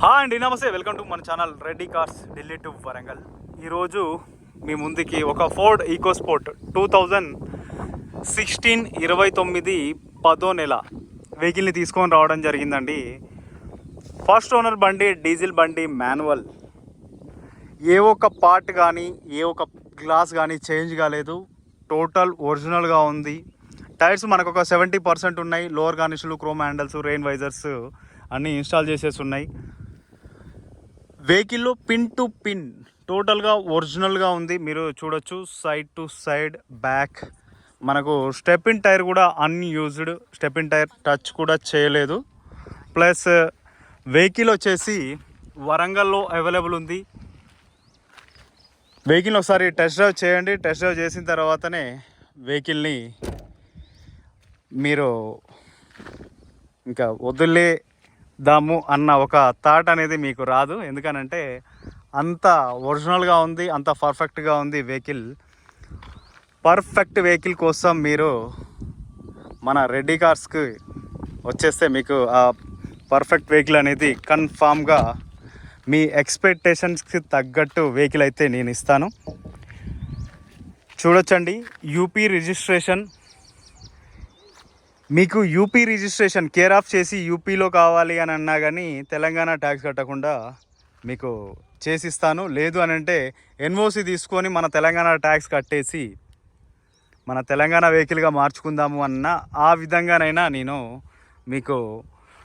Hi అండి, నమస్తే. Welcome to మన channel Reddy cars Delhi to Warangal. ఈరోజు మీ ముందుకి ఒక ఫోర్డ్ ఈకోస్పోర్ట్ 2016 29 10వ నెల వెహికల్ని తీసుకొని రావడం జరిగిందండి. ఫస్ట్ ఓనర్ బండి, డీజిల్ బండి, మాన్యువల్. ఏ ఒక్క పార్ట్ కానీ ఏ ఒక్క గ్లాస్ కానీ చేంజ్ కాలేదు. టోటల్ ఒరిజినల్గా ఉంది. టైర్స్ మనకు ఒక 70% ఉన్నాయి. లోవర్ గార్నిష్లు, క్రోమ్ హ్యాండిల్స్, రెయిన్ వైజర్స్ అన్నీ ఇన్స్టాల్ చేసేసి ఉన్నాయి. వెహికల్లో పిన్ టు పిన్ టోటల్గా ఒరిజినల్గా ఉంది. మీరు చూడొచ్చు, సైడ్ టు సైడ్, బ్యాక్. మనకు స్టెప్ ఇన్ టైర్ కూడా unused, stepney tyre touch కూడా చేయలేదు. ప్లస్ వెహికల్ వచ్చేసి వరంగల్లో అవైలబుల్ ఉంది. వెహికల్ ఒకసారి టెస్ట్ డ్రైవ్ చేయండి. టెస్ట్ డ్రైవ్ చేసిన తర్వాతనే వెహికల్ని మీరు ఇంకా వదిలేదాము అన్న ఒక థాట్ అనేది మీకు రాదు. ఎందుకనంటే అంత ఒరిజినల్గా ఉంది, అంత పర్ఫెక్ట్గా ఉంది వెహికల్. పర్ఫెక్ట్ వెహికల్ కోసం మీరు మన రెడ్డి కార్స్కి వచ్చేస్తే మీకు ఆ పర్ఫెక్ట్ వెహికల్ అనేది కన్ఫామ్గా మీ ఎక్స్పెక్టేషన్స్కి తగ్గట్టు వెహికల్ అయితే నేను ఇస్తాను. చూడొచ్చండి, యూపీ రిజిస్ట్రేషన్. మీకు యూపీ రిజిస్ట్రేషన్ కేర్ ఆఫ్ చేసి యూపీలో కావాలి అని అన్నా కానీ తెలంగాణ ట్యాక్స్ కట్టకుండా మీకు చేసిస్తాను. లేదు అని అంటే ఎన్ఓసి తీసుకొని మన తెలంగాణ ట్యాక్స్ కట్టేసి మన తెలంగాణ వెహికల్గా మార్చుకుందాము అన్న ఆ విధంగానైనా నేను మీకు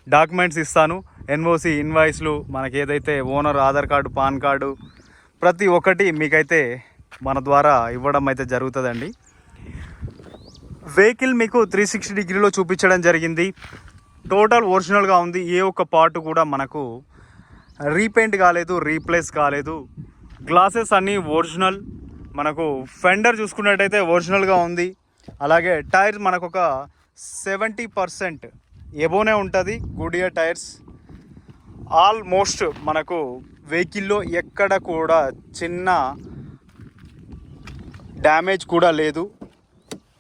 డాక్యుమెంట్స్ ఇస్తాను. ఎన్ఓసి, ఇన్వాయిస్లు, మనకి ఏదైతే owner Aadhaar card, pan card, ప్రతి ఒక్కటి మీకైతే మన ద్వారా ఇవ్వడం అయితే జరుగుతుందండి. వెహికల్ మీకు 360 డిగ్రీలో చూపించడం జరిగింది. టోటల్ ఒరిజినల్గా ఉంది. ఏ ఒక్క పార్ట్ కూడా మనకు రీపెయింట్ కాలేదు, రీప్లేస్ కాలేదు. గ్లాసెస్ అన్నీ ఒరిజినల్. మనకు ఫెండర్ చూసుకున్నట్టయితే ఒరిజినల్గా ఉంది. అలాగే టైర్స్ మనకు ఒక 70% ఎబోనే ఉంటుంది. గుడియర్ టైర్స్. ఆల్మోస్ట్ మనకు వెహికల్లో ఎక్కడ కూడా చిన్న డ్యామేజ్ కూడా లేదు.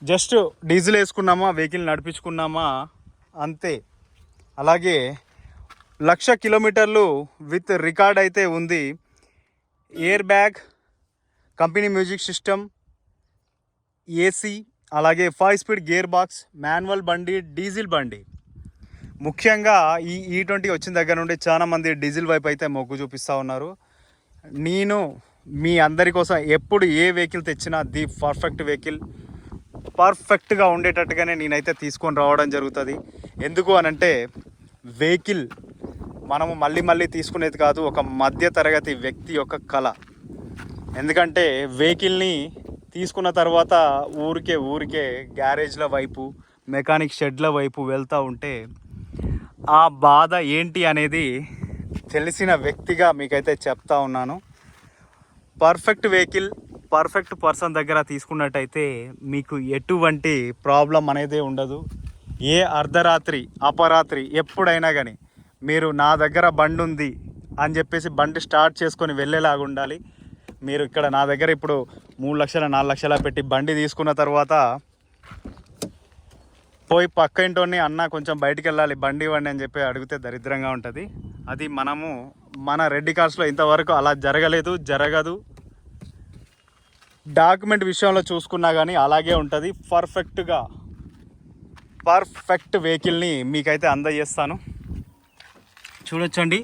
జస్ట్ డీజిల్ వేసుకున్నామా, వెహికల్ నడిపించుకున్నామా అంతే. అలాగే 1,00,000 కిలోమీటర్లు విత్ రికార్డ్ అయితే ఉంది. Air bag, company music system, AC, అలాగే 5 స్పీడ్ గేర్ బాక్స్, మాన్యువల్ బండి, డీజిల్ బండి. ముఖ్యంగా ఈ E20 వచ్చిన దగ్గర నుండి చాలామంది డీజిల్ వైపు అయితే మొగ్గు చూపిస్తూ ఉన్నారు. నేను మీ అందరి కోసం ఎప్పుడు ఏ వెహికల్ తెచ్చినా ది పర్ఫెక్ట్ వెహికల్, పర్ఫెక్ట్గా ఉండేటట్టుగానే నేనైతే తీసుకొని రావడం జరుగుతుంది. ఎందుకు అనంటే వెహికల్ మనము మళ్ళీ మళ్ళీ తీసుకునేది కాదు, ఒక మధ్య తరగతి వ్యక్తి యొక్క కళ. ఎందుకంటే వెహికల్ని తీసుకున్న తర్వాత ఊరికే గ్యారేజ్ల వైపు, మెకానిక్ షెడ్ల వైపు వెళ్తూ ఉంటే ఆ బాధ ఏంటి అనేది తెలిసిన వ్యక్తిగా మీకైతే చెప్తా ఉన్నాను. పర్ఫెక్ట్ వెహికల్, పర్ఫెక్ట్ పర్సన్ దగ్గర తీసుకున్నట్టయితే మీకు ఎటువంటి ప్రాబ్లం అనేది ఉండదు. ఏ అర్ధరాత్రి, అపరాత్రి, ఎప్పుడైనా కానీ మీరు నా దగ్గర బండి ఉంది అని చెప్పేసి బండి స్టార్ట్ చేసుకొని వెళ్ళేలాగా ఉండాలి. మీరు ఇక్కడ నా దగ్గర ఇప్పుడు 3 లక్షల 4 లక్షల పెట్టి బండి తీసుకున్న తర్వాత పోయి పక్క ఇంటోని అన్న కొంచెం బయటికి వెళ్ళాలి బండి ఇవ్వండి అని చెప్పి అడిగితే దరిద్రంగా ఉంటుంది. అది మన రెడ్డి కార్స్లో ఇంతవరకు అలా జరగలేదు, జరగదు. డాక్యుమెంట్ విషయంలో చూసుకున్నా కానీ అలాగే ఉంటుంది. పర్ఫెక్ట్ వెహికల్ని మీకైతే అందజేస్తాను. చూడొచ్చండి,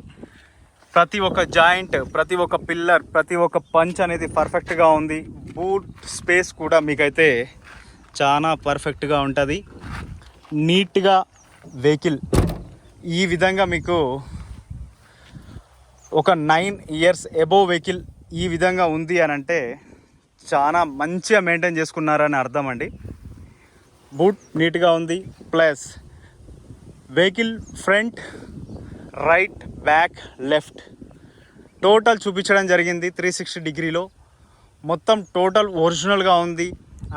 ప్రతి ఒక్క జాయింట్, ప్రతి ఒక్క పిల్లర్, ప్రతి ఒక్క పంచ్ అనేది పర్ఫెక్ట్గా ఉంది. బూట్ స్పేస్ కూడా మీకైతే చాలా పర్ఫెక్ట్గా ఉంటుంది. నీట్గా వెహికల్ ఈ విధంగా మీకు ఒక 9 ఇయర్స్ ఎబోవ్ వెహికల్ ఈ విధంగా ఉంది అని అంటే చాలా మంచిగా మెయింటైన్ చేసుకున్నారని అర్థం అండి. బూట్ నీట్గా ఉంది. Plus vehicle front, right, back, left total చూపించడం జరిగింది 360 డిగ్రీలో. మొత్తం టోటల్ ఒరిజినల్గా ఉంది.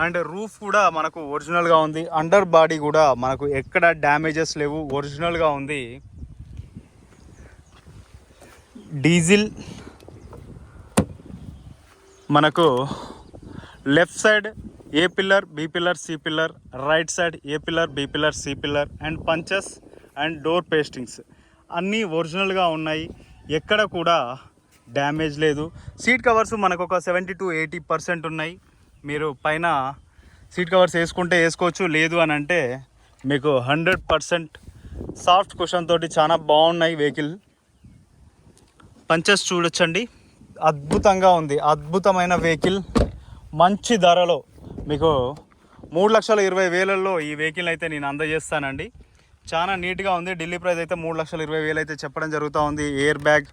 అండ్ రూఫ్ కూడా మనకు ఒరిజినల్గా ఉంది. అండర్ బాడీ కూడా మనకు ఎక్కడ డ్యామేజెస్ లేవు, ఒరిజినల్గా ఉంది. డీజిల్ మనకు left side A pillar, B pillar, C pillar, right side A pillar, B pillar, C pillar, and punches and door pastings అన్నీ ఒరిజినల్గా ఉన్నాయి. ఎక్కడ కూడా డ్యామేజ్ లేదు. సీట్ కవర్స్ మనకు ఒక 70 to 80% ఉన్నాయి. మీరు పైన సీట్ కవర్స్ వేసుకుంటే వేసుకోవచ్చు, లేదు అని అంటే మీకు 100% సాఫ్ట్ కుషన్ తోటి చాలా బాగున్నాయి వెహికల్. పంచెస్ చూడొచ్చండి, అద్భుతంగా ఉంది. అద్భుతమైన వెహికల్ మంచి ధరలో మీకు 3,20,000 ఈ వెహికల్ అయితే నేను అందజేస్తానండి. చాలా నీట్గా ఉంది. ఢిల్లీ ప్రైస్ అయితే 3,20,000 అయితే చెప్పడం జరుగుతూ ఉంది. ఎయిర్ బ్యాగ్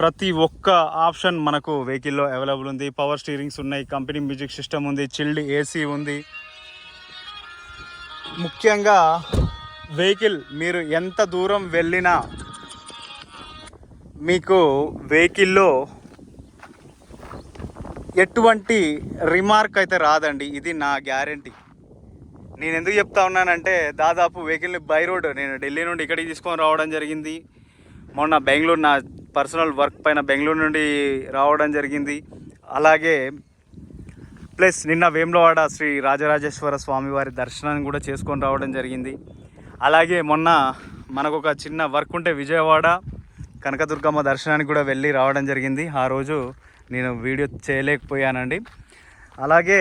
ప్రతి ఒక్క ఆప్షన్ మనకు వెహికల్లో అవైలబుల్ ఉంది. పవర్ స్టీరింగ్స్ ఉన్నాయి, కంపెనీ మ్యూజిక్ సిస్టమ్ ఉంది, చిల్డ్ ఏసీ ఉంది. ముఖ్యంగా వెహికల్ మీరు ఎంత దూరం వెళ్ళినా మీకు వెహికల్లో ఎటువంటి రిమార్క్ అయితే రాదండి, ఇది నా గ్యారంటీ. నేను ఎందుకు చెప్తా ఉన్నానంటే దాదాపు వెహికల్ని బై రోడ్ నేను ఢిల్లీ నుండి ఇక్కడికి తీసుకొని రావడం జరిగింది. మొన్న బెంగళూరు నా పర్సనల్ వర్క్ పైన బెంగళూరు నుండి రావడం జరిగింది. అలాగే ప్లస్ నిన్న వేములవాడ శ్రీ రాజరాజేశ్వర స్వామి వారి దర్శనాన్ని కూడా చేసుకొని రావడం జరిగింది. అలాగే మొన్న మనకు ఒక చిన్న వర్క్ ఉంటే విజయవాడ కనకదుర్గమ్మ దర్శనానికి కూడా వెళ్ళి రావడం జరిగింది. ఆ రోజు నేను వీడియో చేయలేకపోయానండి. అలాగే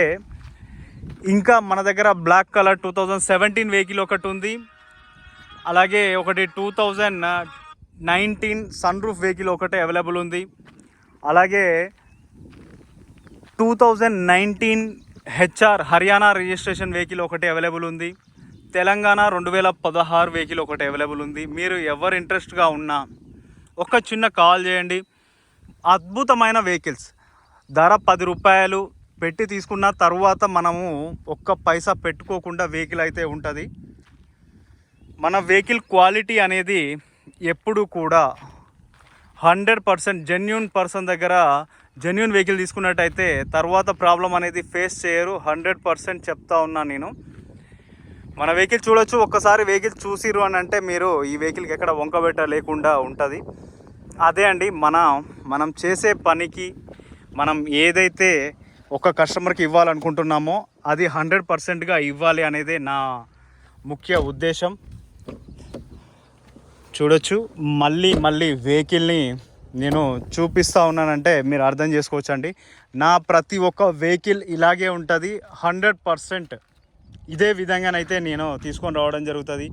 ఇంకా మన దగ్గర బ్లాక్ కలర్ 2017 వెహికల్ ఒకటి ఉంది. అలాగే ఒకటి 2019 సన్ రూఫ్ వెహికల్ ఒకటి అవైలబుల్ ఉంది. అలాగే 2019 హెచ్ఆర్ హర్యానా రిజిస్ట్రేషన్ వెహికల్ ఒకటి అవైలబుల్ ఉంది. తెలంగాణ 2016 వెహికల్ ఒకటి అవైలబుల్ ఉంది. మీరు ఎవరు ఇంట్రెస్ట్గా ఉన్నా ఒక చిన్న కాల్ చేయండి. అద్భుతమైన వెహికల్స్, ధర 10 రూపాయలు పెట్టి తీసుకున్న తర్వాత మనము ఒక్క పైసా పెట్టుకోకుండా వెహికల్ అయితే ఉంటుంది. మన వెహికల్ క్వాలిటీ అనేది ఎప్పుడు కూడా 100% జెన్యూన్ పర్సన్ దగ్గర జెన్యూన్ వెహికల్ తీసుకున్నట్టయితే తర్వాత ప్రాబ్లం అనేది ఫేస్ చేయరు. 100% చెప్తా ఉన్నాను నేను. మన వెహికల్ చూడొచ్చు. ఒక్కసారి వెహికల్ చూసిరు అని అంటే మీరు ఈ వెహికల్కి ఎక్కడ వంకబెట్ట లేకుండా ఉంటుంది. అదే అండి మనం చేసే పనికి మనం ఏదైతే ఒక కస్టమర్కి ఇవ్వాలనుకుంటున్నామో అది 100%గా ఇవ్వాలి అనేది నా ముఖ్య ఉద్దేశం. చూడొచ్చు, మళ్ళీ వెహికల్ని నేను చూపిస్తూ ఉన్నానంటే మీరు అర్థం చేసుకోవచ్చండి. నా ప్రతి ఒక్క వెహికల్ ఇలాగే ఉంటుంది. 100% ఇదే విధంగానైతే నేను తీసుకొని రావడం జరుగుతుంది.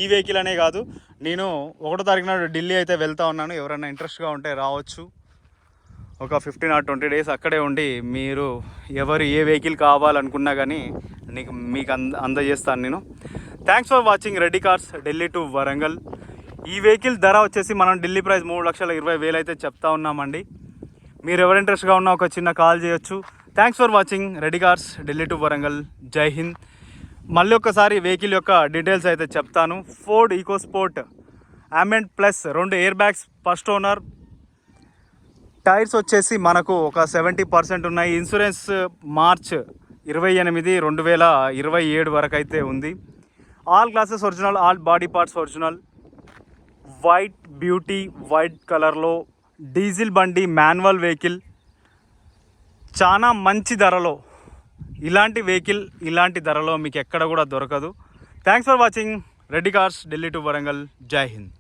ఈ వెహికల్ అనే కాదు, నేను 1వ తారీఖున ఢిల్లీ అయితే వెళ్తూ ఉన్నాను. ఎవరైనా ఇంట్రెస్ట్గా ఉంటే రావచ్చు. ఒక 15 or 20 డేస్ అక్కడే ఉండి మీరు ఎవరు ఏ వెహికల్ కావాలనుకున్నా కానీ మీకు అందజేస్తాను నేను. Thanks for watching Reddy cars Delhi to Warangal. ఈ వెహికల్ ధర వచ్చేసి మనం ఢిల్లీ ప్రైస్ 3,20,000 అయితే చెప్తా ఉన్నామండి. మీరు ఎవరు ఇంట్రెస్ట్గా ఉన్నా ఒక చిన్న కాల్ చేయొచ్చు. Thanks for watching Reddy cars Delhi to Warangal. జై హింద్. మళ్ళీ ఒకసారి వెహికల్ యొక్క డీటెయిల్స్ అయితే చెప్తాను. Ford EcoSport ambient plus 2 air bags, first owner. Tyres వచ్చేసి మనకు ఒక 70% ఉన్నాయి. ఇన్సూరెన్స్ మార్చ్ 28, 2027 వరకు అయితే ఉంది. All glasses original, all body parts original. White beauty, white కలర్లో డీజిల్ బండి, మాన్యువల్ వెహికల్, చాలా మంచి ధరలో. ఇలాంటి వెహికల్ ఇలాంటి ధరలో మీకు ఎక్కడ కూడా దొరకదు. Thanks for watching Reddy cars Delhi to Warangal. జై హింద్.